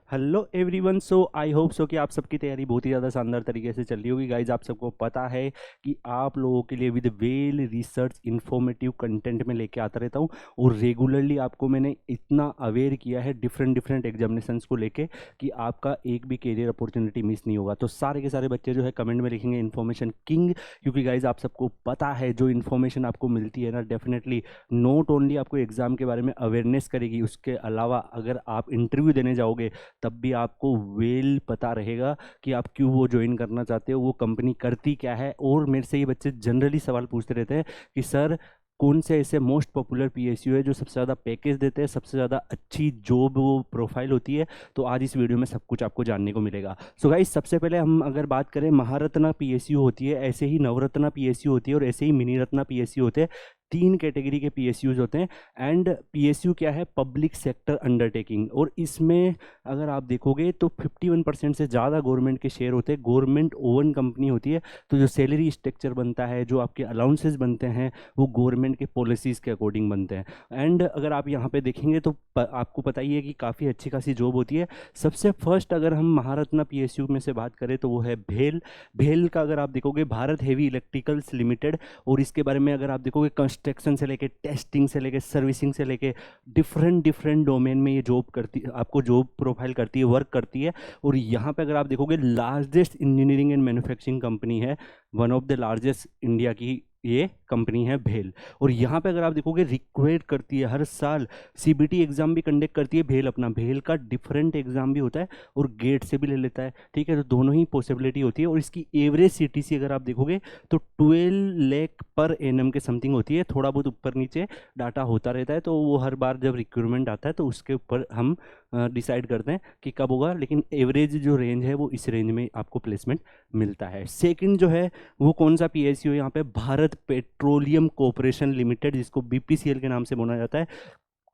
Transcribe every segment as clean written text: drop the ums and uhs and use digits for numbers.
Hello everyone. So I hope so कि आप सबकी तैयारी बहुत ही ज़्यादा शानदार तरीके से चल रही होगी। गाइज, आप सबको पता है कि आप लोगों के लिए with well research informative content में लेके आता रहता हूँ और रेगुलरली आपको मैंने इतना अवेयर किया है डिफरेंट डिफरेंट एग्जामिनेशंस को लेके कि आपका एक भी करियर अपॉर्चुनिटी मिस नहीं होगा। तो सारे के सारे बच्चे जो है कमेंट में लिखेंगे इन्फॉर्मेशन किंग, क्योंकि गाइज आप सबको पता है जो इन्फॉर्मेशन आपको मिलती है ना, डेफिनेटली नॉट ओनली आपको एग्जाम के बारे में अवेयरनेस करेगी, उसके अलावा अगर आप इंटरव्यू देने जाओगे तब भी आपको वेल पता रहेगा कि आप क्यों वो ज्वाइन करना चाहते हो, वो कंपनी करती क्या है। और मेरे से ये बच्चे जनरली सवाल पूछते रहते हैं कि सर कौन से ऐसे मोस्ट पॉपुलर पीएसयू है जो सबसे ज़्यादा पैकेज देते हैं, सबसे ज़्यादा अच्छी जॉब वो प्रोफाइल होती है। तो आज इस वीडियो में सब कुछ आपको जानने को मिलेगा। सो गाइस, सबसे पहले हम अगर बात करें, महारत्ना पीएसयू होती है, ऐसे ही नवरत्ना पीएसयू होती है और ऐसे ही मिनी रत्ना पीएसयू होते हैं। तीन कैटेगरी के पीएसयूज होते हैं। एंड पीएसयू क्या है? Public sector undertaking. और इसमें अगर आप देखोगे तो 51% से ज़्यादा गवर्नमेंट के शेयर होते हैं, गवर्नमेंट ओवन कंपनी होती है। तो जो सैलरी स्ट्रक्चर बनता है, जो आपके अलाउंसेस बनते हैं, वो गवर्नमेंट के पॉलिसीज़ के अकॉर्डिंग बनते हैं। एंड अगर आप यहाँ पे देखेंगे तो आपको पता ही है कि काफ़ी अच्छी खासी जॉब होती है। सबसे फर्स्ट अगर हम महारत्ना पीएसयू में से बात करें तो वो है भेल। भेल का अगर आप देखोगे, भारत हेवी इलेक्ट्रिकल्स लिमिटेड। और इसके बारे में अगर आप देखोगे, कंस्ट्रक्शन से लेके टेस्टिंग से लेके सर्विसिंग से लेके डिफरेंट डिफरेंट डोमेन में ये जॉब करती, आपको जॉब प्रोफाइल करती है, वर्क करती है। और यहाँ पे अगर आप देखोगे, largest engineering and manufacturing company है, one of the largest India की ये कंपनी है भेल। और यहाँ पे अगर आप देखोगे, रिक्वायर्ड करती है हर साल सीबीटी एग्जाम भी कंडक्ट करती है भेल। अपना भेल का डिफरेंट एग्जाम भी होता है और गेट से भी ले लेता है, ठीक है। तो दोनों ही पॉसिबिलिटी होती है। और इसकी एवरेज सीटीसी अगर आप देखोगे तो 12 लाख पर एनएम के समथिंग होती है। थोड़ा बहुत ऊपर नीचे डाटा होता रहता है, तो वो हर बार जब रिक्रूटमेंट आता है तो उसके ऊपर हम डिसाइड करते हैं कि कब होगा। लेकिन एवरेज जो रेंज है वो इस रेंज में आपको प्लेसमेंट मिलता है। सेकंड जो है वो कौन सा पीएसयू है यहाँ पे? भारत पेट्रोलियम कॉर्पोरेशन लिमिटेड, जिसको बीपीसीएल के नाम से बोला जाता है।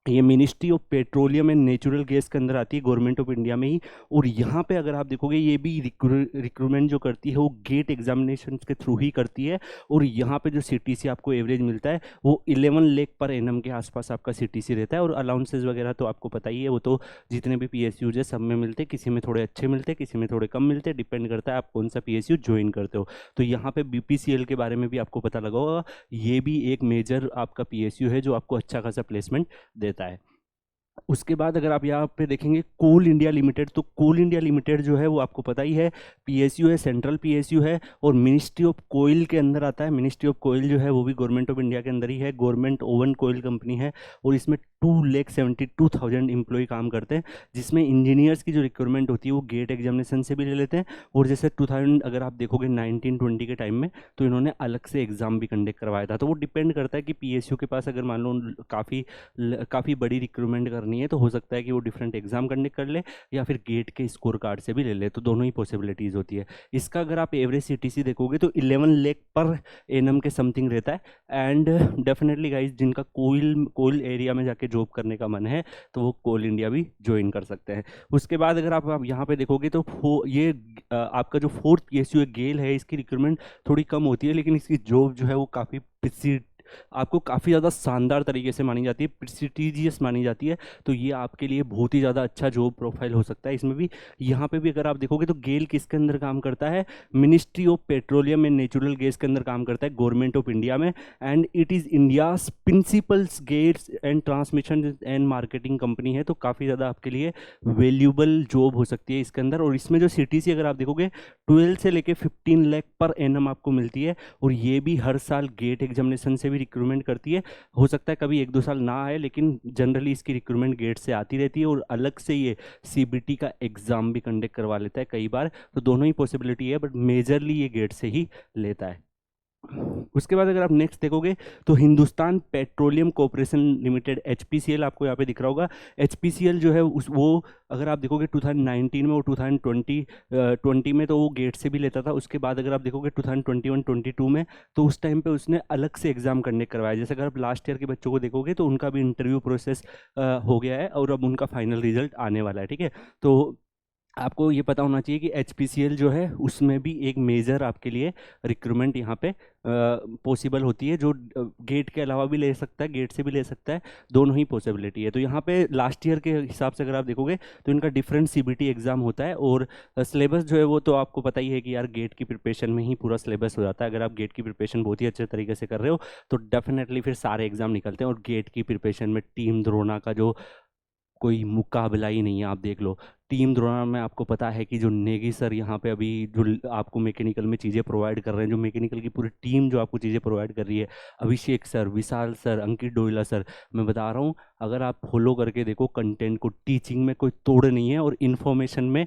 ये ministry of Petroleum and Natural Gas के अंदर आती है, गवर्नमेंट ऑफ इंडिया में ही। और यहाँ पे अगर आप देखोगे, ये भी रिक्रूटमेंट जो करती है वो गेट एग्जामिनेशन के थ्रू ही करती है। और यहाँ पे जो सीटीसी आपको एवरेज मिलता है वो 11 लाख पर एनएम के आसपास आपका सीटीसी रहता है। और अलाउंसेस वगैरह तो आपको पता ही है, वो तो जितने भी पीएसयूज है सब में मिलते हैं, किसी में थोड़े अच्छे मिलते हैं, किसी में थोड़े कम मिलते हैं, डिपेंड करता है आप कौन सा पीएसयू ज्वाइन करते हो। तो यहाँ पे बीपीसीएल के बारे में भी आपको पता लगा होगा, ये भी एक मेजर आपका पीएसयू है जो आपको अच्छा खासा प्लेसमेंट देता है। उसके बाद अगर आप यहाँ पे देखेंगे, कोल इंडिया लिमिटेड, तो कोल इंडिया लिमिटेड जो है वो आपको पता ही है पीएसयू है, सेंट्रल पीएसयू है और मिनिस्ट्री ऑफ कोयल के अंदर आता है। मिनिस्ट्री ऑफ कोयल जो है वो भी गवर्नमेंट ऑफ इंडिया के अंदर ही है, गवर्नमेंट ओवन कोयल कंपनी है। और इसमें 2,72,000 एम्प्लॉय काम करते हैं, जिसमें इंजीनियर्स की जो रिक्वायरमेंट होती है वो गेट एग्जामिनेशन से भी ले लेते हैं। और जैसे 2000 अगर आप देखोगे 1920 के टाइम में, तो इन्होंने अलग से एग्जाम भी कंडक्ट करवाया था। तो वो डिपेंड करता है कि पीएसयू के पास अगर मान लो काफ़ी बड़ी रिक्रूटमेंट करनी है तो हो सकता है कि वो डिफरेंट एग्जाम कंडक्ट कर ले या फिर गेट के स्कोर कार्ड से भी ले ले। तो दोनों ही पॉसिबिलिटीज़ होती है। इसका अगर आप एवरेज सीटीसी देखोगे तो 11 लाख पर एनएम के समथिंग रहता है। एंड डेफिनेटली गाइज, जिनका कोल एरिया में जाके जॉब करने का मन है तो वो कोल इंडिया भी ज्वाइन कर सकते हैं। उसके बाद अगर आप यहाँ पे देखोगे तो ये आपका जो फोर्थ पीएसयू है गेल है, इसकी रिक्रूटमेंट थोड़ी कम होती है, लेकिन इसकी जॉब जो है वो काफ़ी आपको काफ़ी ज़्यादा शानदार तरीके से मानी जाती है, प्रेस्टिजियस मानी जाती है। तो ये आपके लिए बहुत ही ज़्यादा अच्छा जॉब प्रोफाइल हो सकता है। इसमें भी यहाँ पे भी अगर आप देखोगे तो गेल किसके अंदर काम करता है? Ministry of Petroleum and Natural Gas के अंदर काम करता है, गवर्नमेंट ऑफ इंडिया में। And it is India's principals gates and transmission and marketing company है। तो काफ़ी ज़्यादा आपके लिए वैल्यूबल जॉब हो सकती है इसके अंदर। और इसमें जो सीटीसी अगर आप देखोगे 12 से लेके 15 लाख पर एनएम आपको मिलती है। और ये भी हर साल गेट एग्जामिनेशन से भी रिक्रूटमेंट करती है। हो सकता है कभी 1-2 साल ना आए, लेकिन जनरली इसकी रिक्रूटमेंट गेट से आती रहती है। और अलग से ये सीबीटी का एग्जाम भी कंडक्ट करवा लेता है कई बार। तो दोनों ही पॉसिबिलिटी है, बट मेजरली ये गेट से ही लेता है। उसके बाद अगर आप नेक्स्ट देखोगे तो Hindustan petroleum corporation limited, HPCL आपको यहाँ पे दिख रहा होगा। एचपीसीएल जो है वो अगर आप देखोगे 2019 में और 2020 में तो वो गेट से भी लेता था। उसके बाद अगर आप देखोगे 2021-22 में, तो उस टाइम पे उसने अलग से एग्जाम कंडक्ट करवाया। जैसे अगर आप लास्ट ईयर के बच्चों को देखोगे तो उनका भी इंटरव्यू प्रोसेस हो गया है और अब उनका फाइनल रिजल्ट आने वाला है, ठीक है। तो आपको ये पता होना चाहिए कि एचपीसीएल जो है उसमें भी एक मेजर आपके लिए रिक्रूटमेंट यहाँ पे पॉसिबल होती है, जो गेट के अलावा भी ले सकता है, गेट से भी ले सकता है, दोनों ही पॉसिबिलिटी है। तो यहाँ पे लास्ट ईयर के हिसाब से अगर आप देखोगे तो इनका डिफरेंट सीबीटी एग्जाम होता है, और सिलेबस जो है वो तो आपको पता ही है कि यार गेट की प्रिपरेशन में ही पूरा सिलेबस हो जाता है। अगर आप गेट की प्रिपरेशन बहुत ही अच्छे तरीके से कर रहे हो तो डेफिनेटली फिर सारे एग्जाम निकलते हैं, और गेट की प्रिपरेशन में टीम द्रोणा का जो कोई मुकाबला ही नहीं है। आप देख लो टीम द्रोणा में, आपको पता है कि जो नेगी सर यहाँ पे अभी जो आपको मैकेनिकल में चीज़ें प्रोवाइड कर रहे हैं, जो मैकेनिकल की पूरी टीम जो आपको चीज़ें प्रोवाइड कर रही है, अभिषेक सर, विशाल सर, अंकित डोइला सर, मैं बता रहा हूँ अगर आप फॉलो करके देखो कंटेंट को, टीचिंग में कोई तोड़ नहीं है और इन्फॉर्मेशन में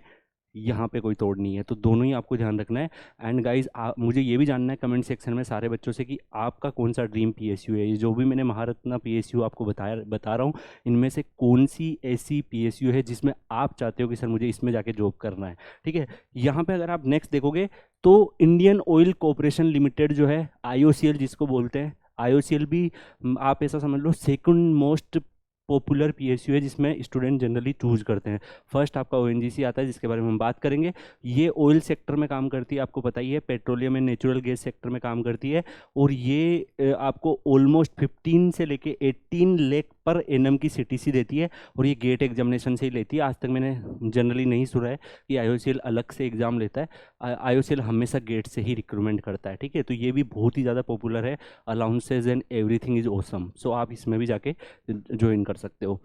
यहाँ पे कोई तोड़ नहीं है। तो दोनों ही आपको ध्यान रखना है। एंड गाइज मुझे ये भी जानना है कमेंट सेक्शन में सारे बच्चों से कि आपका कौन सा ड्रीम पीएसयू है। ये जो भी मैंने महारत्ना पीएसयू आपको बता रहा हूँ, इनमें से कौन सी ऐसी पीएसयू है जिसमें आप चाहते हो कि सर मुझे इसमें जाके जॉब करना है। ठीक है, यहाँ पे अगर आप नेक्स्ट देखोगे तो इंडियन ऑयल कॉरपोरेशन लिमिटेड जो है, आईओसीएल जिसको बोलते हैं, आईओसीएल भी आप ऐसा समझ लो सेकंड मोस्ट पॉपुलर पीएसयू है जिसमें स्टूडेंट जनरली चूज करते हैं। फर्स्ट आपका ओएनजीसी आता है जिसके बारे में हम बात करेंगे। ये ऑयल सेक्टर में काम करती है, आपको पता ही है, petroleum and Natural gas sector में काम करती है, और ये आपको ऑलमोस्ट 15 से लेके 18 लाख पर एनएम की सीटीसी देती है, और ये गेट एग्जामिनेशन से ही लेती है। आज तक मैंने जनरली नहीं सुना है कि आईओसीएल अलग से एग्जाम लेता है। आईओसीएल हमेशा गेट से ही रिक्रूटमेंट करता है। ठीक है, तो ये भी बहुत ही ज़्यादा पॉपुलर है, allowances and everything is awesome. So आप इसमें भी जाके ज्वाइन कर सकते हो।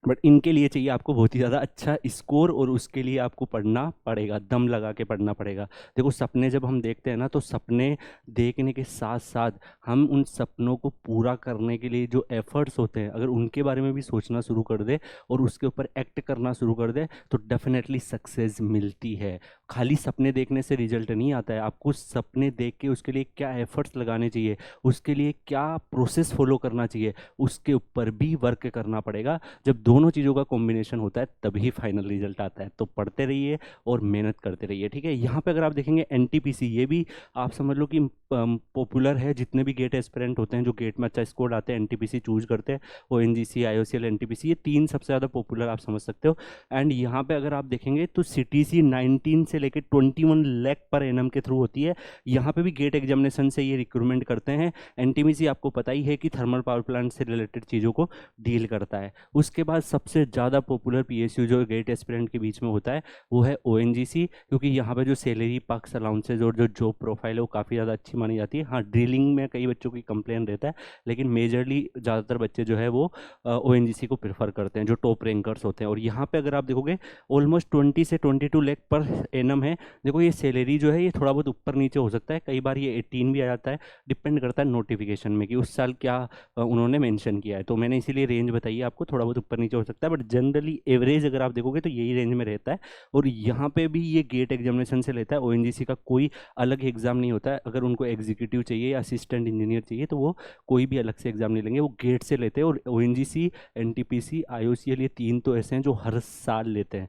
बट इनके लिए चाहिए आपको बहुत ही ज़्यादा अच्छा स्कोर, और उसके लिए आपको पढ़ना पड़ेगा, दम लगा के पढ़ना पड़ेगा। देखो सपने जब हम देखते हैं ना, तो सपने देखने के साथ साथ हम उन सपनों को पूरा करने के लिए जो एफर्ट्स होते हैं, अगर उनके बारे में भी सोचना शुरू कर दे और उसके ऊपर एक्ट करना शुरू कर दे तो डेफिनेटली सक्सेस मिलती है। खाली सपने देखने से रिजल्ट नहीं आता है, आपको सपने देख के उसके लिए क्या एफर्ट्स लगाने चाहिए, उसके लिए क्या प्रोसेस फॉलो करना चाहिए, उसके ऊपर भी वर्क करना पड़ेगा। जब दोनों चीज़ों का कॉम्बिनेशन होता है तभी फाइनल रिजल्ट आता है। तो पढ़ते रहिए और मेहनत करते रहिए। ठीक है, यहाँ पे अगर आप देखेंगे एनटीपीसी, ये भी आप समझ लो कि पॉपुलर है। जितने भी गेट एस्पिरेंट होते हैं जो गेट में अच्छा स्कोर आते हैं एनटीपीसी चूज करते हैं। ओएनजीसी, आईओसीएल, एनटीपीसी, ये तीन सबसे ज़्यादा पॉपुलर आप समझ सकते हो। एंड यहाँ पे अगर आप देखेंगे तो सीटीसी 19 से लेकर 21 लाख पर एनएम के थ्रू होती है। यहाँ पे भी गेट एग्जामिनेशन से ये रिक्रूटमेंट करते हैं। एनटीपीसी आपको पता ही है कि थर्मल पावर प्लांट से रिलेटेड चीज़ों को डील करता है। उसके बाद सबसे ज़्यादा पॉपुलर पीएसयू जो गेट एस्पिरेंट के बीच में होता है वो है ओएनजीसी, क्योंकि यहाँ पे जो सैलरी पक्स अलाउंसेज और जो जॉब प्रोफाइल है वो काफ़ी ज़्यादा अच्छी मानी जाती है। हाँ, ड्रिलिंग में कई बच्चों की कंप्लेन रहता है, लेकिन मेजरली ज़्यादातर बच्चे जो है वो ओएनजीसी को प्रेफर करते हैं, जो टॉप रैंकर्स होते हैं। और यहाँ पे अगर आप देखोगे ऑलमोस्ट 20 से 22 लाख पर एनम है। देखो ये सैलरी जो है ये थोड़ा बहुत ऊपर नीचे हो सकता है, कई बार ये 18 भी आ जाता है, डिपेंड करता है नोटिफिकेशन में कि उस साल क्या उन्होंने मेंशन किया है। तो मैंने इसीलिए रेंज बताई है आपको, थोड़ा बहुत ऊपर नीचे हो सकता है, बट जनरली एवरेज अगर आप देखोगे तो यही रेंज में रहता है। और यहाँ पे भी ये गेट एग्जामिनेशन से लेता है। ओएनजीसी का कोई अलग एग्जाम नहीं होता है। अगर उनको एग्जीक्यूटिव चाहिए या असिस्टेंट इंजीनियर चाहिए तो वो कोई भी अलग से एग्जाम नहीं लेंगे, वो गेट से लेते हैं। और ओएनजीसी, एनटीपीसी, आईओसीएल, ये तीन तो ऐसे हैं जो हर साल लेते हैं।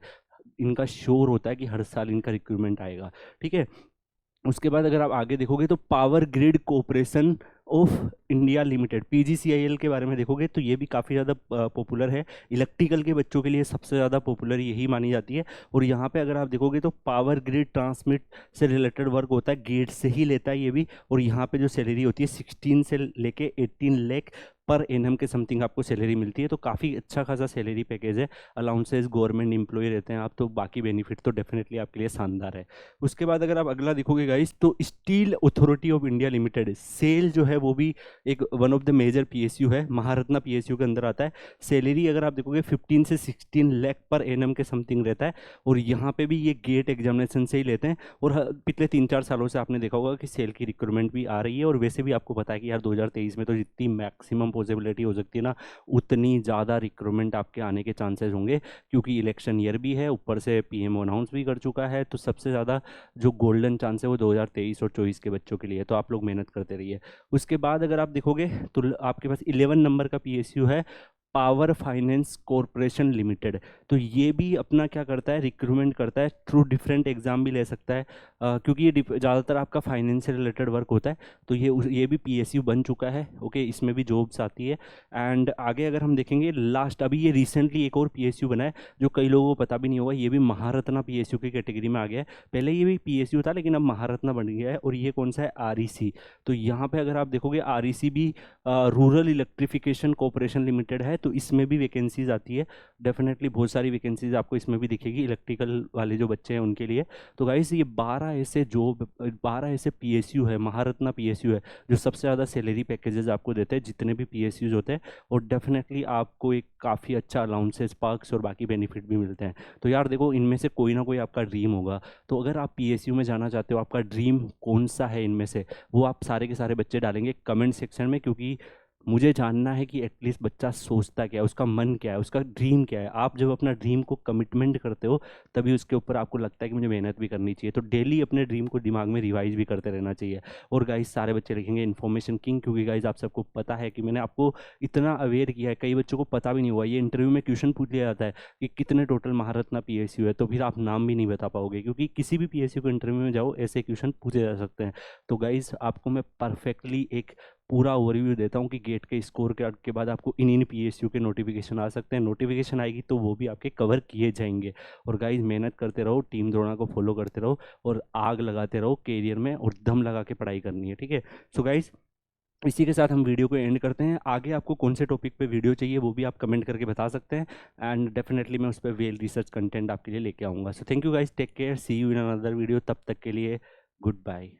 इनका श्योर होता है कि हर साल इनका रिक्रूटमेंट आएगा। ठीक है, उसके बाद अगर आप आगे देखोगे तो power grid corporation of India limited, PGCIL के बारे में देखोगे तो ये भी काफ़ी ज़्यादा पॉपुलर है। इलेक्ट्रिकल के बच्चों के लिए सबसे ज़्यादा पॉपुलर यही मानी जाती है। और यहाँ पे अगर आप देखोगे तो पावर ग्रिड ट्रांसमिट से रिलेटेड वर्क होता है, गेट से ही लेता है ये भी। और यहाँ पे जो सैलरी होती है 16 से लेके 18 लाख पर एनएम के समथिंग आपको सैलरी मिलती है। तो काफ़ी अच्छा खासा सैलरी पैकेज है। अलाउंसेस, गवर्नमेंट एम्प्लॉय रहते हैं आप, तो बाकी बेनिफिट तो डेफिनेटली आपके लिए शानदार है। उसके बाद अगर आप अगला देखोगे गाइस तो Steel Authority of India Limited, SAIL जो है वो भी एक one of the major PSU है, महारत्ना पीएसयू के अंदर आता है। सैलरी अगर आप देखोगे 15 से 16 लाख पर एनएम के समथिंग रहता है। और यहाँ पे भी ये गेट एग्जामिनेशन से ही लेते हैं। और पिछले 3-4 सालों से आपने देखा होगा कि सेल की रिक्रूटमेंट भी आ रही है। और वैसे भी आपको पता है कि यार 2023 में तो जितनी मैक्सिमम पॉसिबिलिटी हो सकती है ना, उतनी ज़्यादा रिक्रूटमेंट आपके आने के चांसेस होंगे, क्योंकि इलेक्शन ईयर भी है, ऊपर से पीएमओ अनाउंस भी कर चुका है। तो सबसे ज़्यादा जो गोल्डन चांस है वो 2023 और 24 के बच्चों के लिए। तो आप लोग मेहनत करते रहिए। उसके बाद अगर आप देखोगे तो आपके पास 11 नंबर का पीएसयू है, पावर फाइनेंस कॉरपोरेशन लिमिटेड। तो ये भी अपना क्या करता है, रिक्रूटमेंट करता है, थ्रू डिफरेंट एग्जाम भी ले सकता है, क्योंकि ये ज़्यादातर आपका फाइनेंस से रिलेटेड वर्क होता है। तो ये भी पीएसयू बन चुका है। ओके, इसमें भी जॉब्स आती है। एंड आगे अगर हम देखेंगे, लास्ट अभी ये रिसेंटली एक और पीएसयू बना है जो कई लोगों को पता भी नहीं होगा, ये भी महारत्ना पीएसयू की कैटेगरी में आ गया है। पहले ये भी पीएसयू था लेकिन अब महारत्ना बन गया है। और ये कौन सा है, आरईसी। तो यहाँ पे अगर आप देखोगे, आरईसी भी रूरल इलेक्ट्रिफिकेशन कॉरपोरेशन लिमिटेड है, तो इसमें भी वैकेंसीज आती है। डेफिनेटली बहुत सारी वैकेंसीज आपको इसमें भी दिखेगी, इलेक्ट्रिकल वाले जो बच्चे हैं उनके लिए। तो गाइस ये 12 ऐसे पीएसयू है, महारत्ना पीएसयू है, जो सबसे ज़्यादा सैलरी पैकेजेस आपको देते हैं जितने भी पीएसयूज होते हैं। और डेफिनेटली आपको एक काफ़ी अच्छा अलाउंसेस, पर्क्स और बाकी बेनिफिट भी मिलते हैं। तो यार देखो, इनमें से कोई ना कोई आपका ड्रीम होगा। तो अगर आप पीएसयू में जाना चाहते हो, आपका ड्रीम कौन सा है इनमें से, वो आप सारे के सारे बच्चे डालेंगे कमेंट सेक्शन में, क्योंकि मुझे जानना है कि एटलीस्ट बच्चा सोचता क्या है, उसका मन क्या है, उसका ड्रीम क्या है। आप जब अपना ड्रीम को कमिटमेंट करते हो, तभी उसके ऊपर आपको लगता है कि मुझे मेहनत भी करनी चाहिए। तो डेली अपने ड्रीम को दिमाग में रिवाइज भी करते रहना चाहिए। और गाइस सारे बच्चे लिखेंगे इन्फॉर्मेशन किंग, क्योंकि गाइस आप सबको पता है कि मैंने आपको इतना अवेयर किया है, कई बच्चों को पता भी नहीं हुआ। ये इंटरव्यू में क्वेश्चन पूछ लिया जाता है कि कितने टोटल महारत्ना पीएसयू है, तो फिर आप नाम भी नहीं बता पाओगे, क्योंकि किसी भी पीएसयू को इंटरव्यू में जाओ, ऐसे क्वेश्चन पूछे जा सकते हैं। तो गाइस आपको मैं परफेक्टली एक पूरा ओवरव्यू देता हूँ कि गेट के स्कोर के बाद आपको इन पीएसयू के नोटिफिकेशन आ सकते हैं। नोटिफिकेशन आएगी तो वो भी आपके कवर किए जाएंगे। और गाइज मेहनत करते रहो, टीम द्रोणा को फॉलो करते रहो, और आग लगाते रहो कैरियर में, और दम लगा के पढ़ाई करनी है, ठीक है। सो गाइज इसी के साथ हम वीडियो को एंड करते हैं। आगे आपको कौन से टॉपिक पे वीडियो चाहिए वो भी आप कमेंट करके बता सकते हैं, एंड डेफिनेटली मैं उस पर वेल रिसर्च कंटेंट आपके लिए लेके आऊँगा। So thank you guys, take care, see you in another video. तब तक के लिए गुड बाय।